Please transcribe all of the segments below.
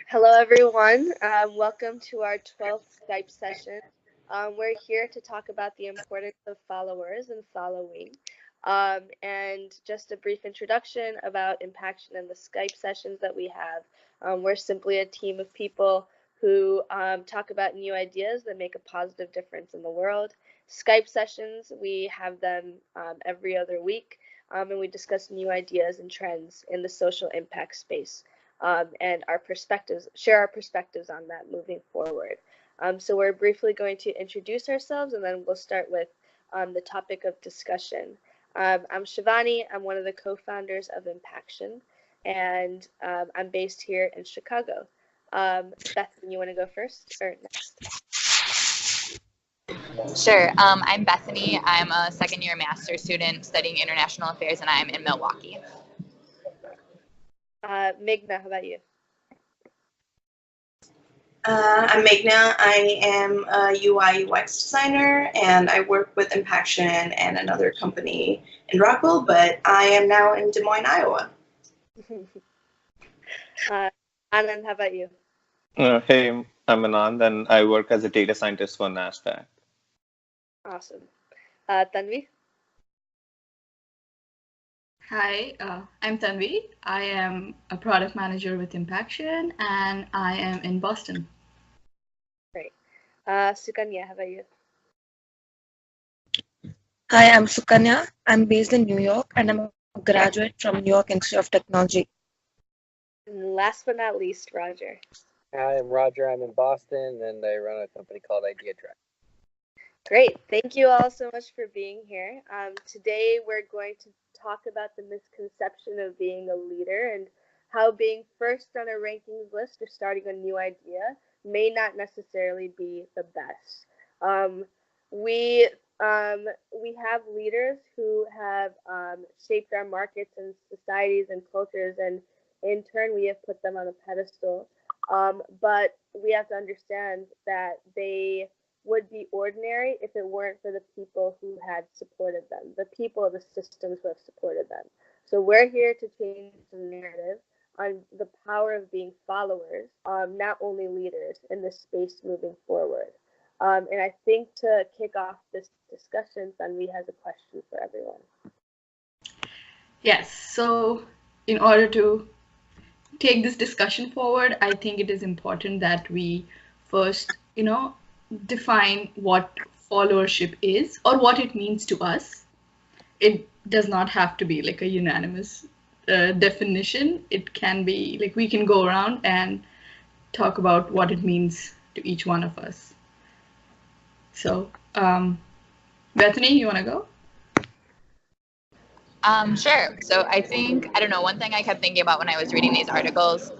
Hello, everyone. Welcome to our 12th Skype session. We're here to talk about the importance of followers and following. And just a brief introduction about Impaction and the Skype sessions that we have. We're simply a team of people who talk about new ideas that make a positive difference in the world. Skype sessions, we have them every other week, and we discuss new ideas and trends in the social impact space. And share our perspectives on that moving forward. So we're briefly going to introduce ourselves, and then we'll start with the topic of discussion. I'm Shivani. I'm one of the co-founders of Impaction, and I'm based here in Chicago. Bethany, you want to go first or next? Sure. I'm Bethany. I'm a second-year master's student studying international affairs, and I'm in Milwaukee. Meghna, how about you? I'm Meghna. I am a UI UX designer, and I work with Impaction and another company in Rockwell, but I am now in Des Moines, Iowa. Anand, how about you? Hey, I'm Anand, and I work as a data scientist for NASDAQ. Awesome. Tanvi? Hi, I'm Tanvi. I am a product manager with Impaction, and I am in Boston. Great. Sukanya, how about you? Hi, I'm Sukanya. I'm based in New York, and I'm a graduate from New York Institute of Technology. And last but not least, Roger. Hi, I'm Roger. I'm in Boston, and I run a company called Idea Track. Great. Thank you all so much for being here. Today, we're going to talk about the misconception of being a leader and how being first on a rankings list or starting a new idea may not necessarily be the best. We have leaders who have shaped our markets and societies and cultures, and in turn, we have put them on a pedestal. But we have to understand that they would be ordinary if it weren't for the people who had supported them, the people, the systems who have supported them. So we're here to change the narrative on the power of being followers, not only leaders in this space moving forward. And I think to kick off this discussion, Tanvi has a question for everyone. Yes, so in order to take this discussion forward, I think it is important that we first, define what followership is or what it means to us. It does not have to be like a unanimous definition. It can be like we can go around and talk about what it means to each one of us. So, Bethany, you want to go? Sure. So I think, one thing I kept thinking about when I was reading these articles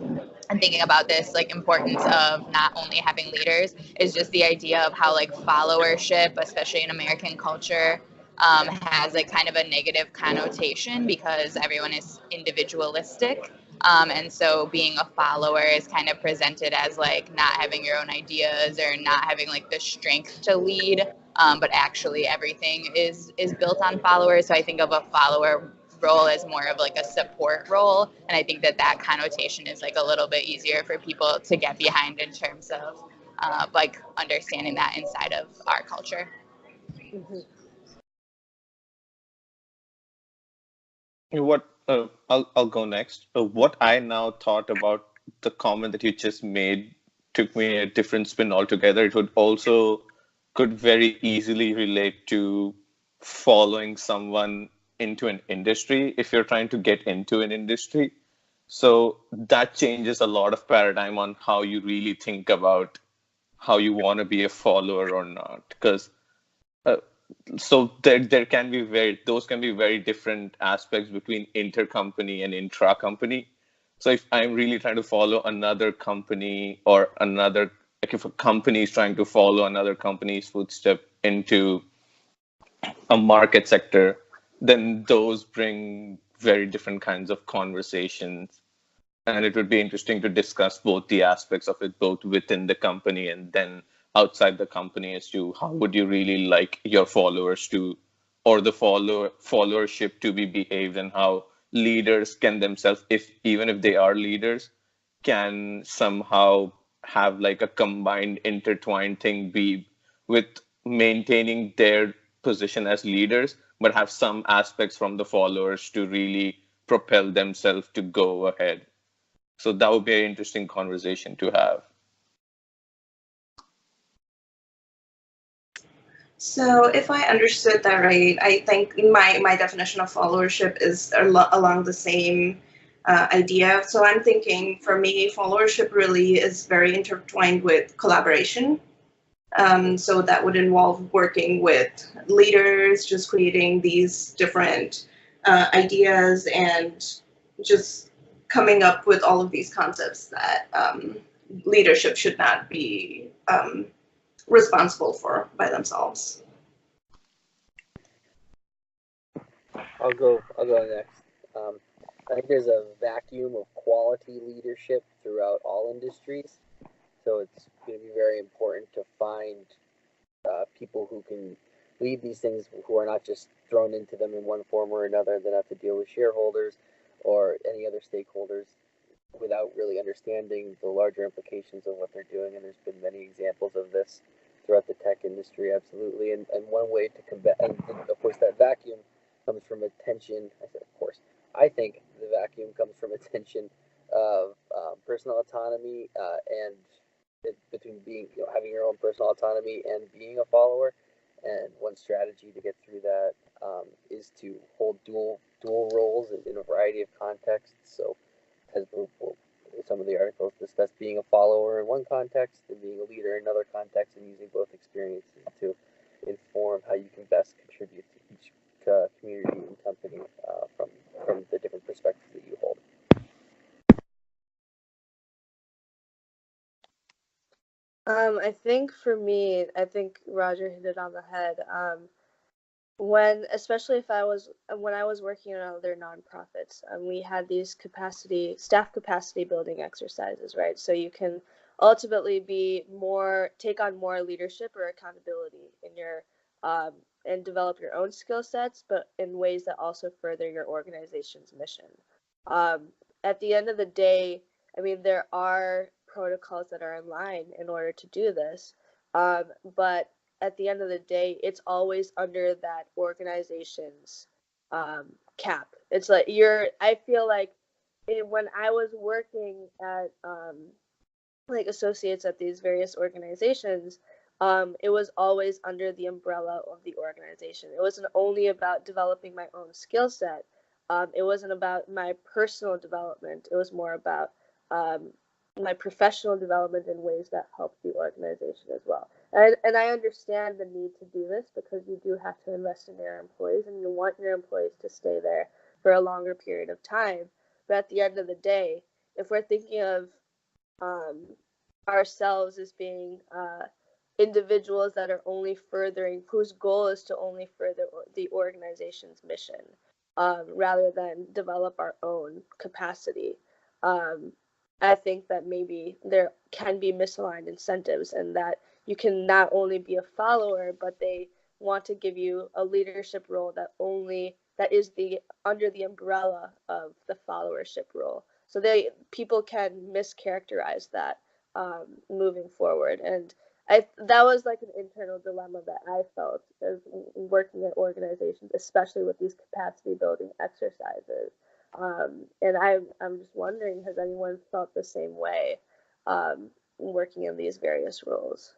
and thinking about this importance of not only having leaders is just the idea of how followership, especially in American culture, has kind of a negative connotation because everyone is individualistic. And so being a follower is kind of presented as not having your own ideas or not having the strength to lead. But actually everything is built on followers. So I think of a follower role as more of a support role. And I think that connotation is a little bit easier for people to get behind in terms of understanding that inside of our culture. Mm-hmm. I'll go next. What I now thought about the comment that you just made took me a different spin altogether. It could very easily relate to following someone into an industry if you're trying to get into an industry. So that changes a lot of paradigm on how you really think about how you want to be a follower or not. Because so there can be very different aspects between intercompany and intra-company. So if I'm really trying to follow another company or if a company is trying to follow another company's footstep into a market sector, then those bring very different kinds of conversations. And it would be interesting to discuss both the aspects of it, both within the company and then outside the company, as to how would you really like your followers to, or the followership to be behaved, and how leaders can themselves, even if they are leaders, can somehow have like a combined, intertwined thing, be with maintaining their position as leaders, but have some aspects from the followers to really propel themselves to go ahead. So that would be an interesting conversation to have. So if I understood that right, I think my definition of followership is along the same idea. So I'm thinking, for me, followership really is very intertwined with collaboration. So that would involve working with leaders, just creating these different ideas and just coming up with all of these concepts that leadership should not be responsible for by themselves. I'll go next. I think there's a vacuum of quality leadership throughout all industries. So it's going to be very important to find people who can lead these things, who are not just thrown into them in one form or another, that have to deal with shareholders or any other stakeholders without really understanding the larger implications of what they're doing. And there's been many examples of this throughout the tech industry, absolutely. And one way to combat, and of course that vacuum comes from a tension. I said, of course, I think the vacuum comes from a tension of personal autonomy and between being, having your own personal autonomy and being a follower. And one strategy to get through that is to hold dual roles in a variety of contexts. So, as some of the articles discuss, being a follower in one context and being a leader in another context, and using both experiences to inform how you can best contribute to each community and company from the different perspectives that you hold. I think for me, I think Roger hit it on the head. Especially when I was working in other nonprofits, we had these staff capacity building exercises, right? So you can ultimately take on more leadership or accountability in your and develop your own skill sets, but in ways that also further your organization's mission. At the end of the day, I mean, there are protocols that are in line in order to do this, but at the end of the day, it's always under that organization's cap. It's like I feel like when I was working at like associates at these various organizations, it was always under the umbrella of the organization. It wasn't only about developing my own skill set. It wasn't about my personal development. It was more about my professional development in ways that help the organization as well. And I understand the need to do this because you do have to invest in your employees and you want your employees to stay there for a longer period of time. But at the end of the day, if we're thinking of ourselves as being individuals that are whose goal is to only further the organization's mission, rather than develop our own capacity, I think that maybe there can be misaligned incentives, and that you can not only be a follower, but they want to give you a leadership role that is under the umbrella of the followership role. So people can mischaracterize that moving forward, and that was like an internal dilemma that I felt as working at organizations, especially with these capacity building exercises. And I'm just wondering, has anyone felt the same way working in these various roles?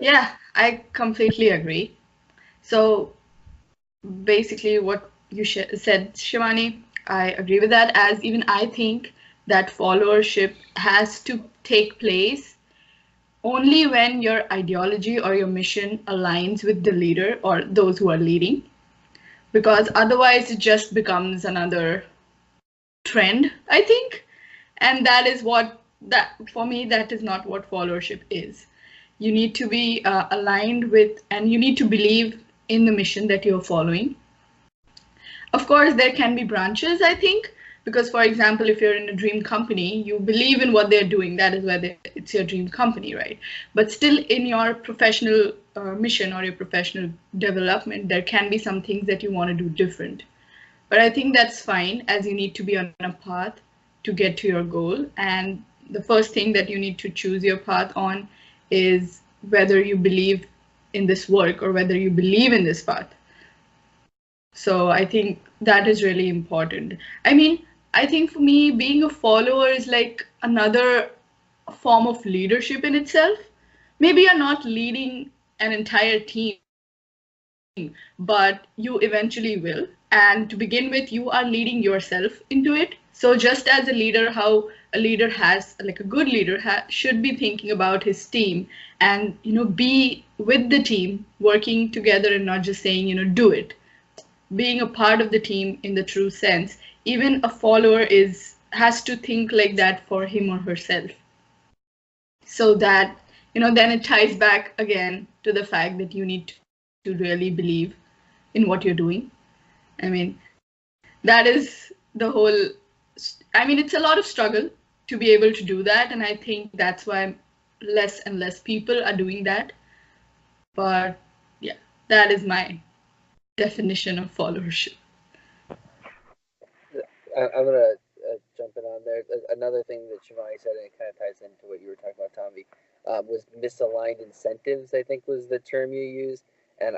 Yeah, I completely agree. So basically what you said, Shivani, I agree with that, as even I think that followership has to take place only when your ideology or your mission aligns with the leader or those who are leading, because otherwise it just becomes another trend, I think. And for me, that is not what followership is. You need to be aligned with, and you need to believe in the mission that you're following. Of course, there can be branches, I think, because, for example, if you're in a dream company, you believe in what they're doing. That is why it's your dream company, right? But still, in your professional mission or your professional development, there can be some things that you want to do different. But I think that's fine, as you need to be on a path to get to your goal. And the first thing that you need to choose your path on is whether you believe in this work or whether you believe in this path. So I think that is really important. I mean, I think for me, being a follower is like another form of leadership in itself. Maybe you're not leading an entire team, but you eventually will. And to begin with, you are leading yourself into it. So just as a leader, how a leader has, like a good leader should be thinking about his team and, be with the team, working together and not just saying, do it. Being a part of the team in the true sense, even a follower has to think like that for him or herself. So that, then it ties back again to the fact that you need to really believe in what you're doing. I mean, that is the whole, it's a lot of struggle to be able to do that. And I think that's why less and less people are doing that. But yeah, that is my definition of followership. I'm going to jump in on there. Another thing that Shivani said, and it kind of ties into what you were talking about, Tommy, was misaligned incentives, I think was the term you used. And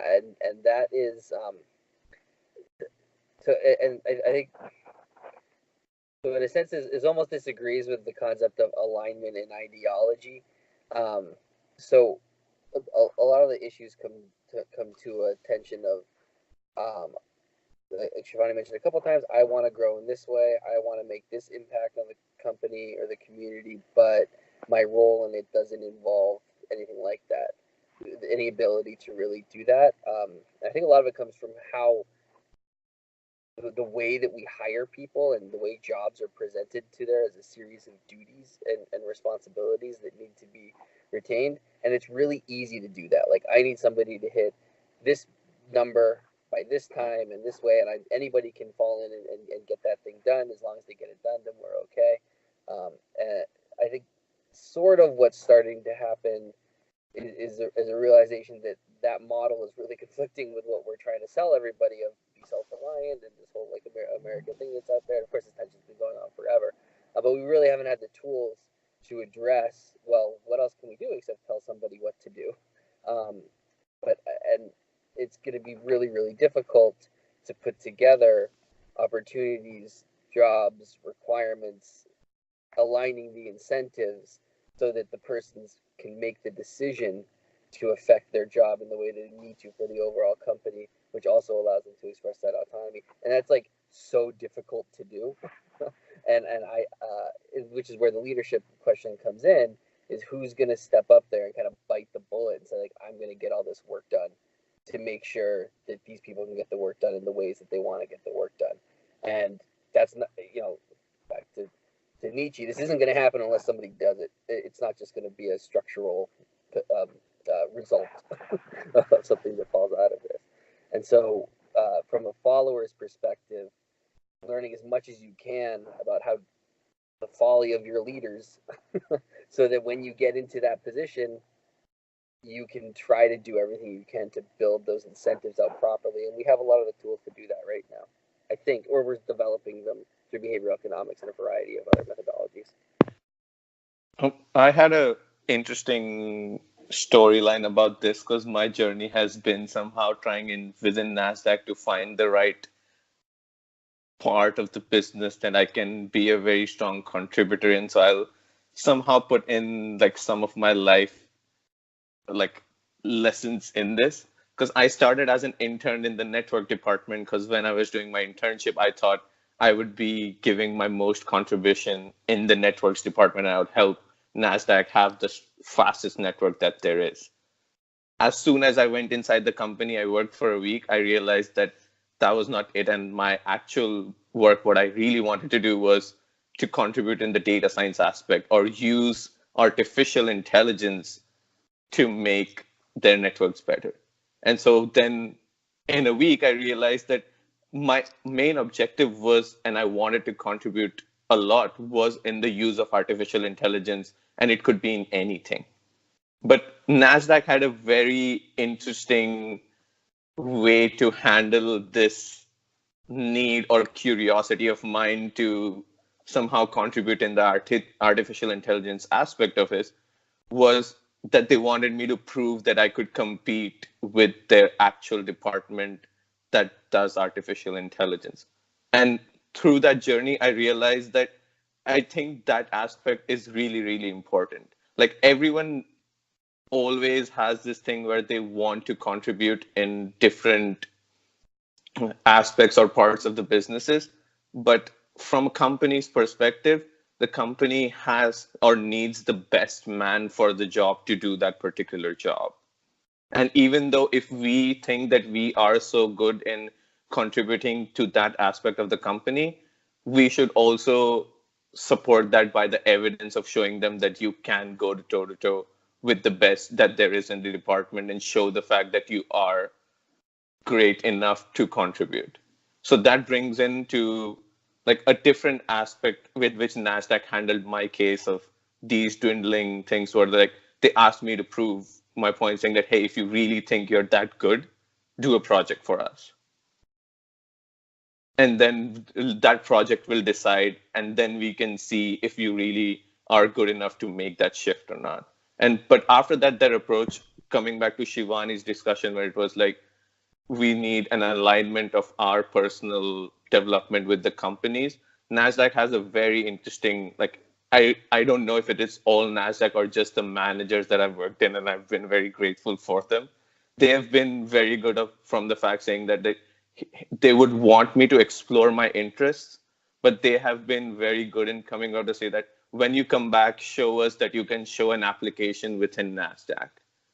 that is, I think, so in a sense, is almost disagrees with the concept of alignment and ideology. So a lot of the issues come to attention of, like Shivani mentioned a couple of times, I want to grow in this way. I want to make this impact on the company or the community, but my role in it doesn't involve anything like that, any ability to really do that. I think a lot of it comes from how the way that we hire people and the way jobs are presented to there as a series of duties and responsibilities that need to be retained. And it's really easy to do that. Like, I need somebody to hit this number by this time and this way, and anybody can fall in and get that thing done. As long as they get it done, then we're okay. And I think sort of what's starting to happen is a realization that model is really conflicting with what we're trying to sell everybody of be self-reliant and this whole like American thing that's out there. And of course, this tension's been going on forever, but we really haven't had the tools to address, well, what else can we do except tell somebody what to do? And it's going to be really, really difficult to put together opportunities, jobs, requirements, aligning the incentives so that the persons can make the decision to affect their job in the way they need to for the overall company, which also allows them to express that autonomy. And that's like so difficult to do. and I, which is where the leadership question comes in, is who's going to step up there and kind of bite the bullet and say, like, I'm going to get all this work done to make sure that these people can get the work done in the ways that they want to get the work done. And that's not, back to Nietzsche, this isn't going to happen unless somebody does it. It's not just going to be a structural result of something that falls out of this. And so from a follower's perspective, learning as much as you can about how the folly of your leaders so that when you get into that position, you can try to do everything you can to build those incentives out properly. And we have a lot of the tools to do that right now, I think, or we're developing them through behavioral economics and a variety of other methodologies. I had a interesting storyline about this because my journey has been somehow trying within NASDAQ to find the right part of the business that I can be a very strong contributor in. So I'll somehow put in like some of my life like lessons in this, because I started as an intern in the network department, because when I was doing my internship, I thought I would be giving my most contribution in the networks department. I would help NASDAQ have the fastest network that there is. As soon as I went inside the company, I worked for a week, I realized that that was not it. And my actual work, what I really wanted to do was to contribute in the data science aspect or use artificial intelligence to make their networks better. And so then in a week, I realized that my main objective was, and I wanted to contribute a lot, was in the use of artificial intelligence, and it could be in anything. But NASDAQ had a very interesting way to handle this need or curiosity of mine to somehow contribute in the artificial intelligence aspect of it was that they wanted me to prove that I could compete with their actual department that does artificial intelligence. And through that journey, I realized that I think that aspect is really, really important. Like everyone always has this thing where they want to contribute in different aspects or parts of the businesses. But from a company's perspective, the company has or needs the best man for the job to do that particular job. And even though if we think that we are so good in contributing to that aspect of the company, we should also support that by the evidence of showing them that you can go toe to toe with the best that there is in the department and show the fact that you are great enough to contribute. So that brings into like a different aspect with which NASDAQ handled my case of these dwindling things where like they asked me to prove my point, saying that, hey, if you really think you're that good, do a project for us. And then that project will decide, and then we can see if you really are good enough to make that shift or not. But after that approach, coming back to Shivani's discussion where it was like, we need an alignment of our personal development with the companies. NASDAQ has a very interesting, like, I don't know if it is all NASDAQ or just the managers that I've worked in, and I've been very grateful for them. They have been very good from the fact saying that they would want me to explore my interests, but they have been very good in coming out to say that when you come back, show us that you can show an application within NASDAQ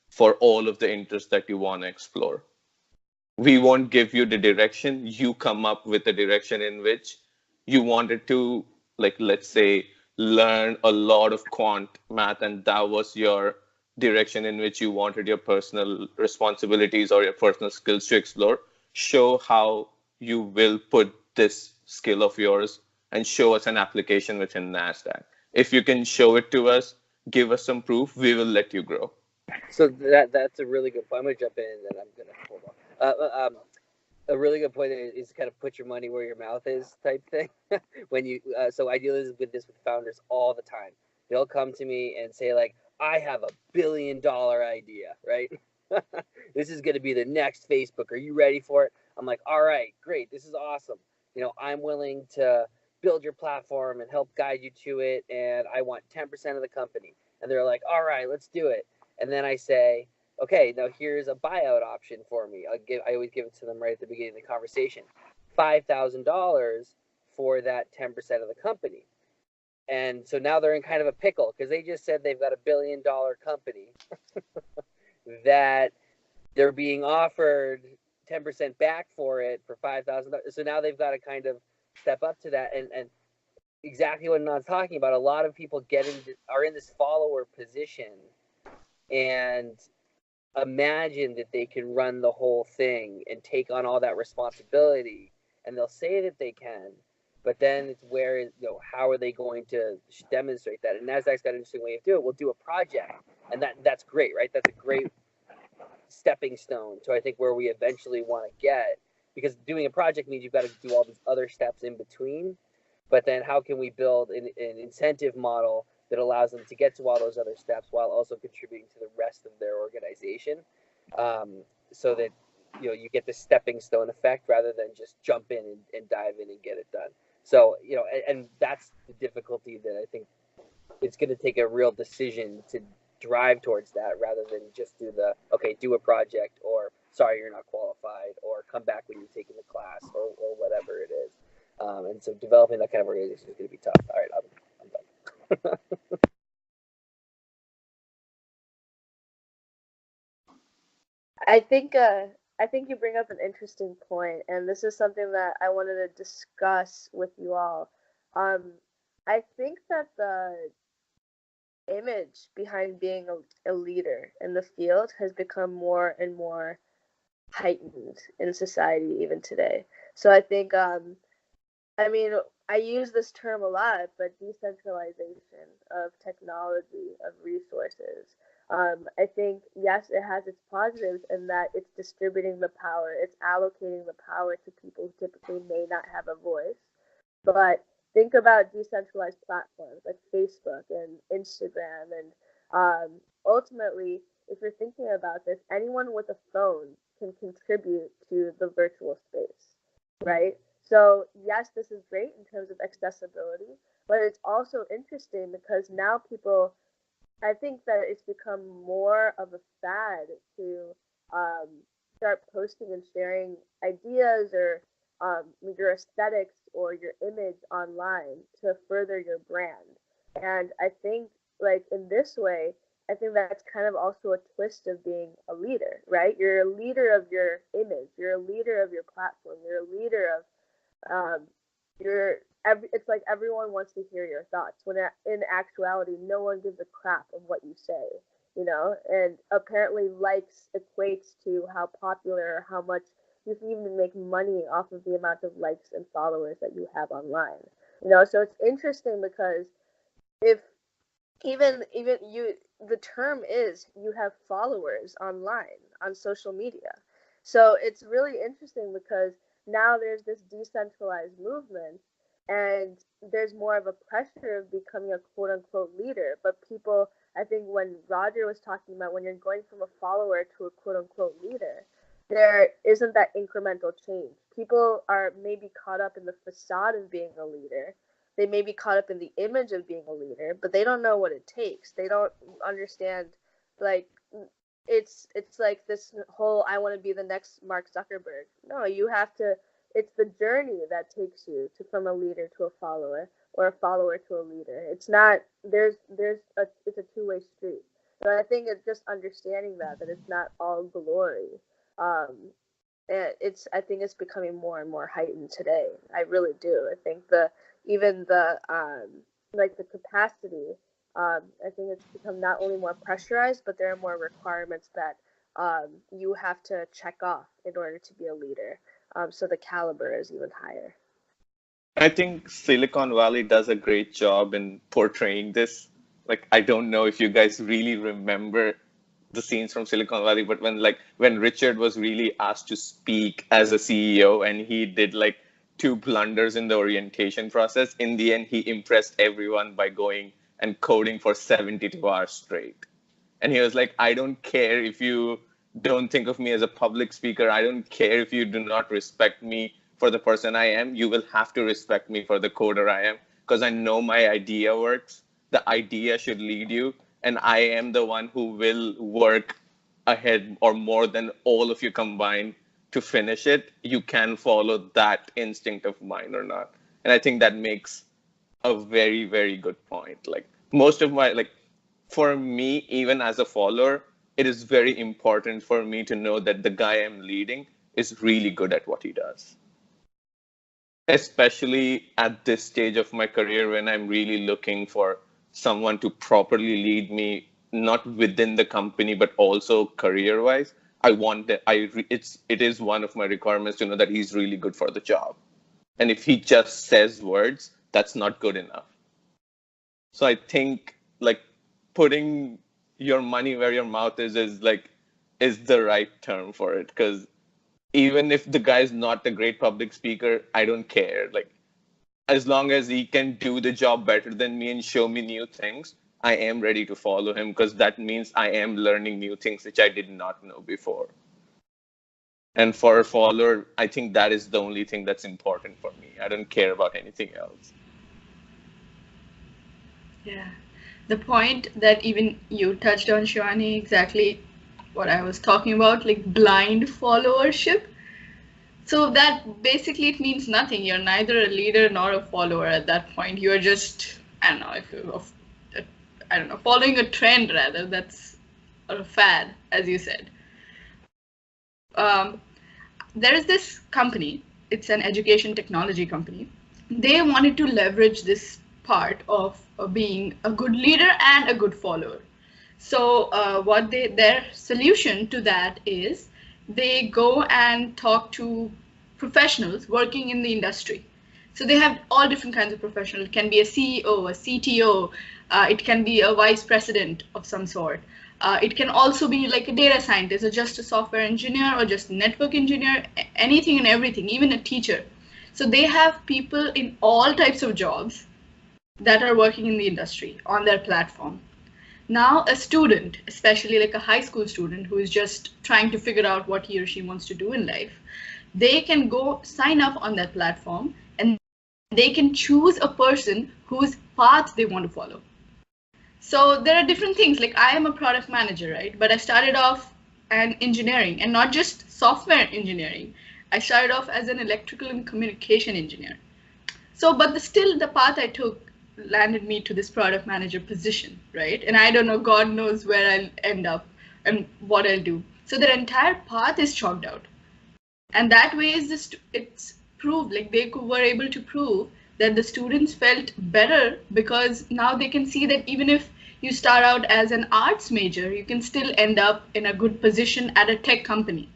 for all of the interests that you want to explore. We won't give you the direction. You come up with a direction in which you wanted to, like, let's say, learn a lot of quant math, and that was your direction in which you wanted your personal responsibilities or your personal skills to explore. Show how you will put this skill of yours and show us an application within NASDAQ. If you can show it to us, give us some proof, we will let you grow. So that's a really good point. I'm going to jump in and then I'm going to hold on. A really good point is kind of put your money where your mouth is type thing. When you so I deal with this with founders all the time. They'll come to me and say like, I have $1 billion idea, right? This is going to be the next Facebook. Are you ready for it? I'm like, all right, great. This is awesome. You know, I'm willing to build your platform and help guide you to it. And I want 10% of the company. And they're like, all right, let's do it. And then I say, okay, now here's a buyout option for me. I always give it to them right at the beginning of the conversation. $5,000 for that 10% of the company. And so now they're in kind of a pickle because they just said they've got $1 billion company that they're being offered 10% back for it for $5,000. So now they've got to kind of step up to that. And exactly what Nan's talking about, a lot of people are in this follower position and imagine that they can run the whole thing and take on all that responsibility, and they'll say that they can, but then it's where, you know, how are they going to demonstrate that? And NASDAQ's got an interesting way of doing it. We'll do a project, and that's great, right? That's a great stepping stone to, I think, where we eventually want to get, because doing a project means you've got to do all these other steps in between. But then how can we build an incentive model that allows them to get to all those other steps while also contributing to the rest of their organization, so that, you know, you get the stepping stone effect rather than just jump in and dive in and get it done. So, you know, and that's the difficulty that I think it's going to take a real decision to drive towards that, rather than just do a project, or sorry, you're not qualified, or come back when you've taken the class, or whatever it is. And so developing that kind of organization is going to be tough. All right, I'm done. I think you bring up an interesting point, and this is something that I wanted to discuss with you all. I think that the image behind being a leader in the field has become more and more heightened in society even today. So I think, I mean, I use this term a lot, but decentralization of technology, of resources. I think, yes, it has its positives in that it's distributing the power, it's allocating the power to people who typically may not have a voice. But think about decentralized platforms like Facebook and Instagram, and ultimately, if you're thinking about this, anyone with a phone can contribute to the virtual space, right? So yes, this is great in terms of accessibility, but it's also interesting because now people, I think that it's become more of a fad to um, start posting and sharing ideas or your aesthetics or your image online to further your brand. And I think, like, in this way, I think that's kind of also a twist of being a leader, right? You're a leader of your image, you're a leader of your platform, you're a leader of um, it's like everyone wants to hear your thoughts when in actuality no one gives a crap of what you say, and apparently likes equates to how popular or how much you can even make money off of the amount of likes and followers that you have online. So it's interesting because if even you, the term is you have followers online on social media. So it's really interesting because now there's this decentralized movement and there's more of a pressure of becoming a quote unquote leader. But people, I think when Roger was talking about when you're going from a follower to a quote unquote leader, there isn't that incremental change. People are maybe caught up in the facade of being a leader. They may be caught up in the image of being a leader, but they don't know what it takes. They don't understand, like, it's like this whole I want to be the next Mark Zuckerberg. No, you have to. It's the journey that takes you from a leader to a follower, or a follower to a leader. It's not it's a two-way street. So I think it's just understanding that it's not all glory. I think it's becoming more and more heightened today. I really do. I think the capacity. I think it's become not only more pressurized, but there are more requirements that you have to check off in order to be a leader. So the caliber is even higher. I think Silicon Valley does a great job in portraying this. Like, I don't know if you guys really remember the scenes from Silicon Valley, but when Richard was really asked to speak as a CEO and he did like 2 blunders in the orientation process, in the end he impressed everyone by going and coding for 72 hours straight. And he was like, I don't care if you don't think of me as a public speaker. I don't care if you do not respect me for the person I am. You will have to respect me for the coder I am, because I know my idea works. The idea should lead you. And I am the one who will work ahead or more than all of you combined to finish it. You can follow that instinct of mine or not. And I think that makes a very, very good point. Like, most of my, for me, even as a follower, it is very important for me to know that the guy I'm leading is really good at what he does. Especially at this stage of my career when I'm really looking for someone to properly lead me, not within the company, but also career-wise. I want that. It is one of my requirements to know that he's really good for the job. And if he just says words, that's not good enough. So I think putting your money where your mouth is the right term for it. Because even if the guy's not a great public speaker, I don't care. As long as he can do the job better than me and show me new things, I am ready to follow him, because that means I am learning new things which I did not know before. And for a follower, I think that is the only thing that's important for me. I don't care about anything else. Yeah. The point that even you touched on, Shivani, exactly what I was talking about, blind followership. So that basically it means nothing. You're neither a leader nor a follower at that point. You're just, following a trend rather. That's a fad, as you said. There is this company. It's an education technology company. They wanted to leverage this part of being a good leader and a good follower. So their solution to that is they go and talk to professionals working in the industry. So they have all different kinds of professionals. It can be a CEO, a CTO, it can be a vice president of some sort. It can also be like a data scientist or just a software engineer or just a network engineer, anything and everything, even a teacher. So they have people in all types of jobs that are working in the industry on their platform. Now a student, especially like a high school student who is just trying to figure out what he or she wants to do in life, they can go sign up on that platform and they can choose a person whose path they want to follow. So there are different things, like I am a product manager, right? But I started off in engineering, and not just software engineering. I started off as an electrical and communication engineer. So, but still the path I took landed me to this product manager position, right? And I don't know, God knows where I'll end up and what I'll do. So their entire path is chalked out. And that way is just, it's proved, like they were able to prove that the students felt better because now they can see that even if you start out as an arts major, you can still end up in a good position at a tech company.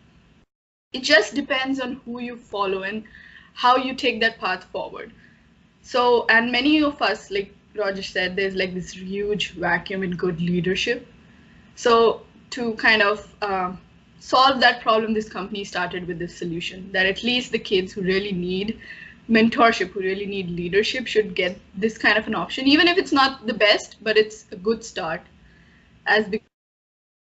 It just depends on who you follow and how you take that path forward. So, and many of us, like Roger said, there's like this huge vacuum in good leadership. So to kind of solve that problem, this company started with this solution that at least the kids who really need mentorship, who really need leadership, should get this kind of an option, even if it's not the best, but it's a good start, as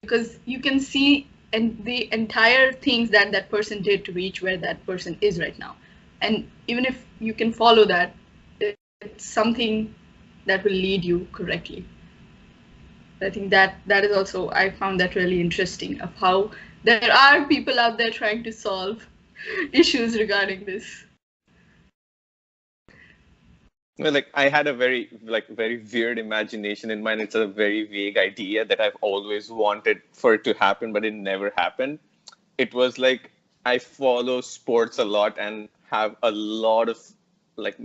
because you can see and the entire things that that person did to reach where that person is right now. And even if you can follow that, it's something that will lead you correctly. I think that is also, I found that really interesting, of how there are people out there trying to solve issues regarding this. Well, like I had a very weird imagination in mind. It's a very vague idea that I've always wanted for it to happen, but it never happened. It was like I follow sports a lot and have a lot of, like,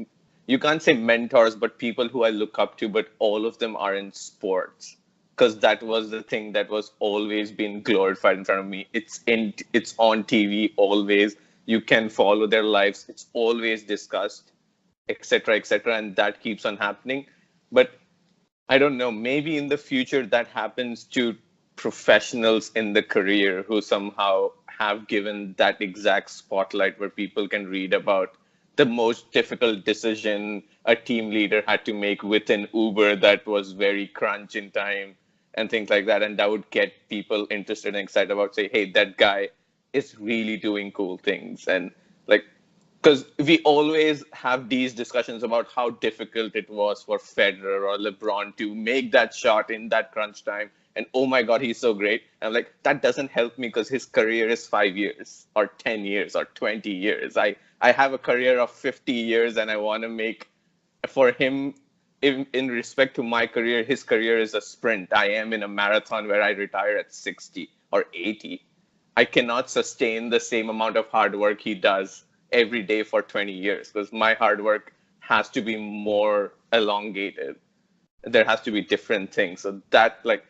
you can't say mentors, but people who I look up to, but all of them are in sports. Because that was the thing that was always being glorified in front of me. It's on TV always. You can follow their lives. It's always discussed, etc., and that keeps on happening. But I don't know, maybe in the future that happens to professionals in the career who somehow have given that exact spotlight where people can read about the most difficult decision a team leader had to make within Uber that was very crunch in time and things like that. And that would get people interested and excited about, say, hey, that guy is really doing cool things. And like, because we always have these discussions about how difficult it was for Federer or LeBron to make that shot in that crunch time. And oh my God, he's so great. And I'm like, that doesn't help me because his career is 5 years or 10 years or 20 years. I have a career of 50 years and I want to make, for him, in respect to my career, his career is a sprint. I am in a marathon where I retire at 60 or 80. I cannot sustain the same amount of hard work he does every day for 20 years because my hard work has to be more elongated. There has to be different things. So that, like,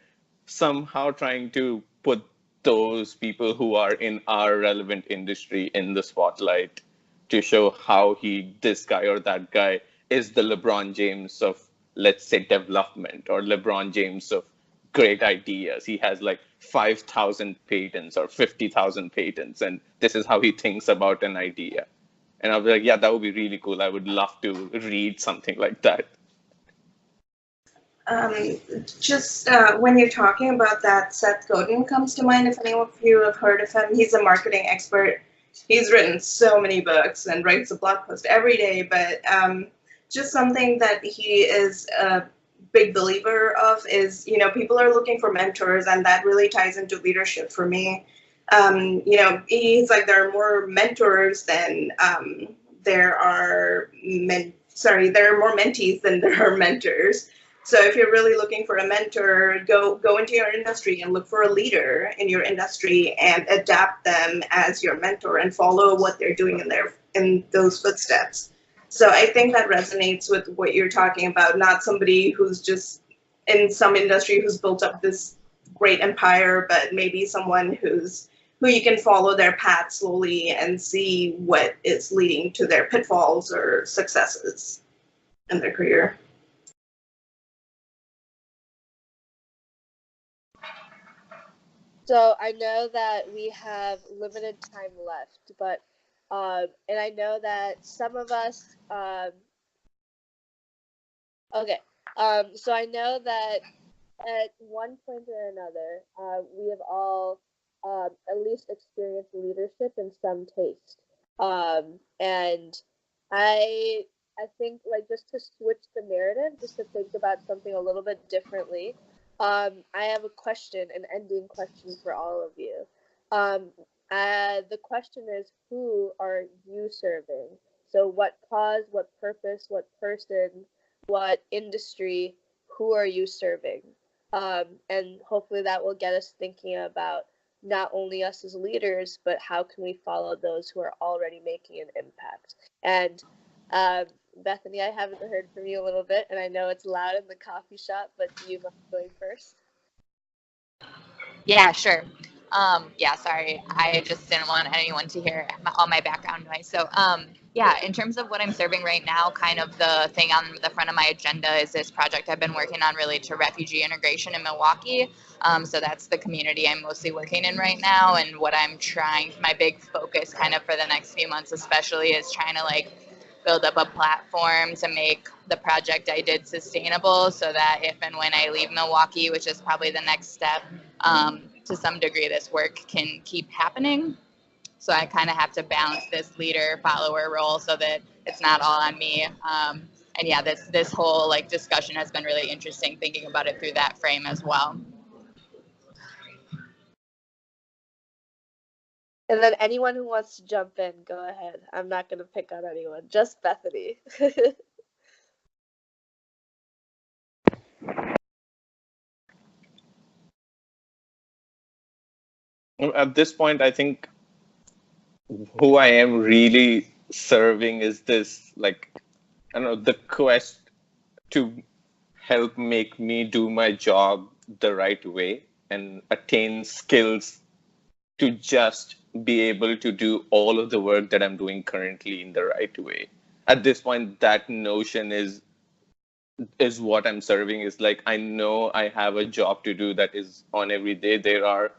somehow trying to put those people who are in our relevant industry in the spotlight to show how this guy or that guy is the LeBron James of, let's say, development, or LeBron James of great ideas. He has like 5,000 patents or 50,000 patents, and this is how he thinks about an idea. And I'll be like, yeah, that would be really cool. I would love to read something like that. When you're talking about that, Seth Godin comes to mind. If any of you have heard of him, he's a marketing expert. He's written so many books and writes a blog post every day, but just something that he is a big believer of is, people are looking for mentors, and that really ties into leadership for me. He's like, there are more mentors than there are more mentees than there are mentors. So if you're really looking for a mentor, go into your industry and look for a leader in your industry and adapt them as your mentor and follow what they're doing in those footsteps. So I think that resonates with what you're talking about, not somebody who's just in some industry who's built up this great empire, but maybe someone who you can follow their path slowly and see what is leading to their pitfalls or successes in their career. So I know that we have limited time left, but And I know that some of us, so I know that at one point or another, we have all at least experienced leadership in some taste. And I think, like, just to switch the narrative, just to think about something a little bit differently, I have a question, an ending question for all of you. The question is, who are you serving? So what cause, what purpose, what person, what industry, who are you serving? And hopefully that will get us thinking about not only us as leaders, but how can we follow those who are already making an impact? And Bethany, I haven't heard from you a little bit, and I know it's loud in the coffee shop, but do you mind going first? Yeah, sure. Yeah, sorry. I just didn't want anyone to hear all my background noise. So, yeah, in terms of what I'm serving right now, kind of the thing on the front of my agenda is this project I've been working on related to refugee integration in Milwaukee. So that's the community I'm mostly working in right now. And what I'm trying, my big focus kind of for the next few months especially, is trying to like build up a platform to make the project I did sustainable so that if and when I leave Milwaukee, which is probably the next step, to some degree, this work can keep happening. So I kind of have to balance this leader follower role so that it's not all on me. And yeah, this whole like discussion has been really interesting thinking about it through that frame as well. And then anyone who wants to jump in, go ahead. I'm not going to pick on anyone, just Bethany. At this point, I think who I am really serving is this, like, I don't know, the quest to help make me do my job the right way and attain skills to just be able to do all of the work that I'm doing currently in the right way. At this point, that notion is what I'm serving. Is like, I know I have a job to do that is on every day. There are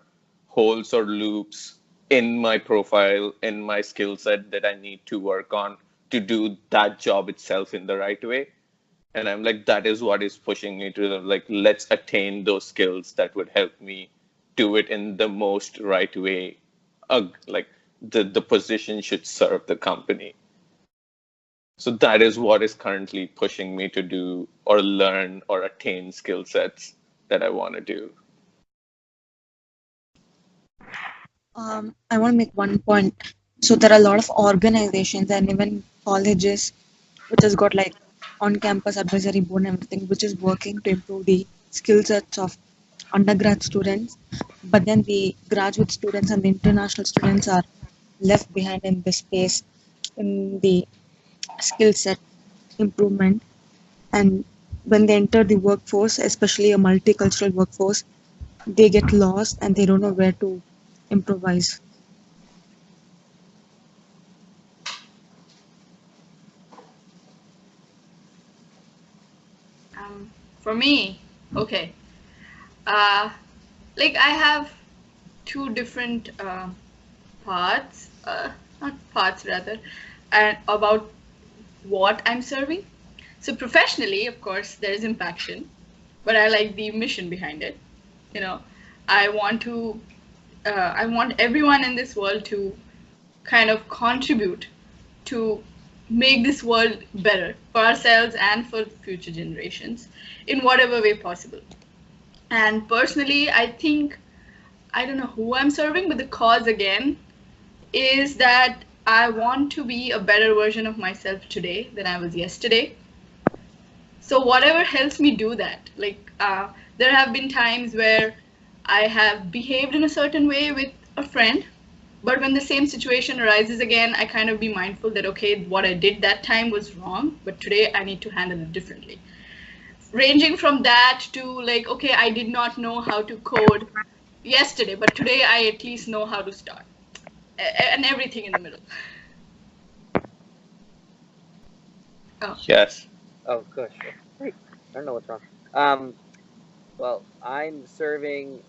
holes or loops in my profile, in my skill set that I need to work on to do that job itself in the right way. And I'm like, that is what is pushing me to like, let's attain those skills that would help me do it in the most right way. Like the position should serve the company. So that is what is currently pushing me to do or learn or attain skill sets that I want to do. I want to make one point. So there are a lot of organizations and even colleges which has got like on-campus advisory board and everything, which is working to improve the skill sets of undergrad students. But then the graduate students and the international students are left behind in this space in the skill set improvement. And when they enter the workforce, especially a multicultural workforce, they get lost and they don't know where to improvise. For me, okay. Like I have two different parts, not parts rather, and about what I'm serving. So professionally, of course, there is Impaction, but I like the mission behind it. You know, I want to, I want everyone in this world to kind of contribute to make this world better for ourselves and for future generations in whatever way possible. And personally, I think, I don't know who I'm serving, but the cause again is that I want to be a better version of myself today than I was yesterday. So whatever helps me do that, like there have been times where I have behaved in a certain way with a friend, but when the same situation arises again, I kind of be mindful that, okay, what I did that time was wrong, but today I need to handle it differently. Ranging from that to like, okay, I did not know how to code yesterday, but today I at least know how to start, and everything in the middle. Oh. Yes. Oh, gosh. Wait, I don't know what's wrong. Well, I'm serving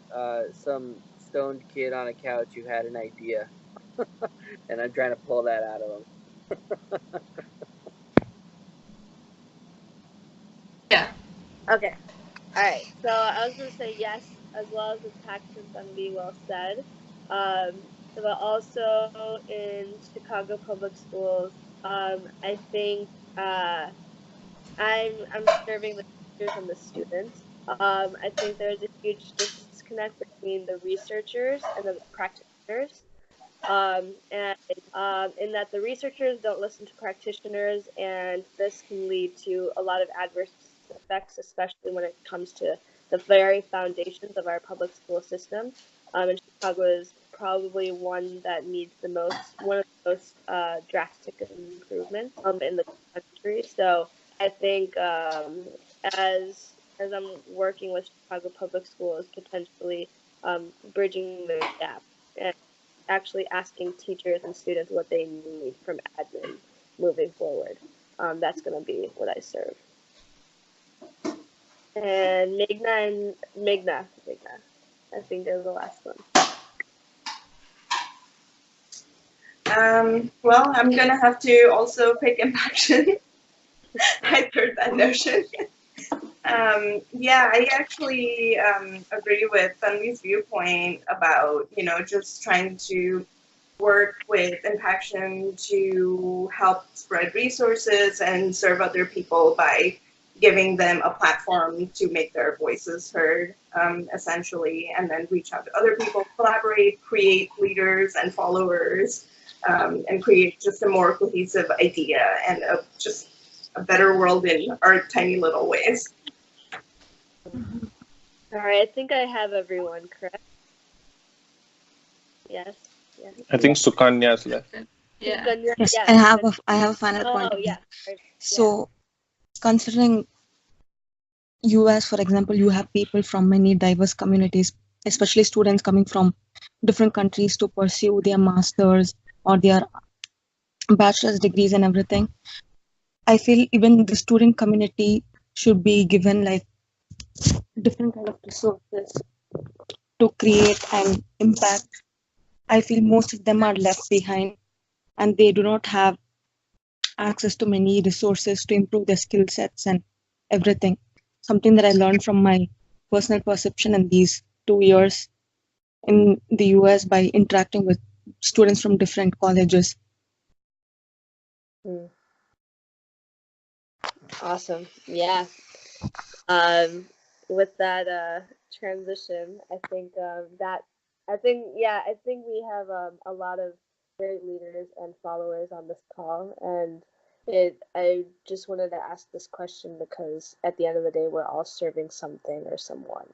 some stoned kid on a couch who had an idea, And I'm trying to pull that out of them. Yeah. Okay. All right. So I was gonna say yes, as well as Impaction I well said. But also in Chicago Public Schools, I think I'm serving the teachers and the students. I think there's a huge disconnect between the researchers and the practitioners. And in that the researchers don't listen to practitioners, and this can lead to a lot of adverse effects, especially when it comes to the very foundations of our public school system. And Chicago is probably one that needs one of the most drastic improvements in the country. So I think as I'm working with Chicago Public Schools, potentially bridging the gap and actually asking teachers and students what they need from admin moving forward. That's going to be what I serve. And Meghna, I think they're the last one. Well, I'm gonna have to also pick Impaction. I heard that notion. Yeah, I actually agree with Tanvi's viewpoint about, just trying to work with Impaction to help spread resources and serve other people by giving them a platform to make their voices heard, essentially, and then reach out to other people, collaborate, create leaders and followers, and create just a more cohesive idea and just a better world in our tiny little ways. All right, I think I have everyone correct. Yes. I think Sukanya's left. Yeah. Sukanya, Yes, yes. I have a final point. Oh, yeah. So, considering US, for example, you have people from many diverse communities, especially students coming from different countries to pursue their masters or their bachelor's degrees and everything. I feel even the student community should be given like different kind of resources to create an impact. I feel most of them are left behind and they do not have access to many resources to improve their skill sets and everything. Something that I learned from my personal perception in these 2 years in the US by interacting with students from different colleges. Awesome. Yeah. With that transition, I think I think we have a lot of great leaders and followers on this call, and I just wanted to ask this question because at the end of the day, we're all serving something or someone,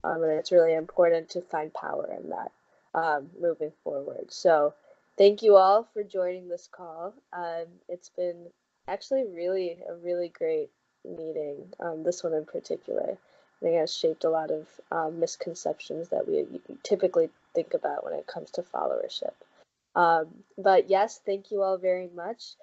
and it's really important to find power in that moving forward. So, thank you all for joining this call. It's been actually a really great meeting, this one in particular. I think it has shaped a lot of misconceptions that we typically think about when it comes to followership. But yes, thank you all very much.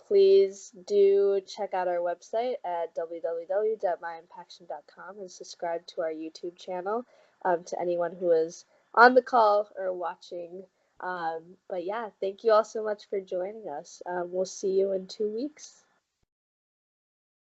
Please do check out our website at www.myimpaction.com and subscribe to our YouTube channel to anyone who is on the call or watching. But yeah, thank you all so much for joining us. We'll see you in 2 weeks.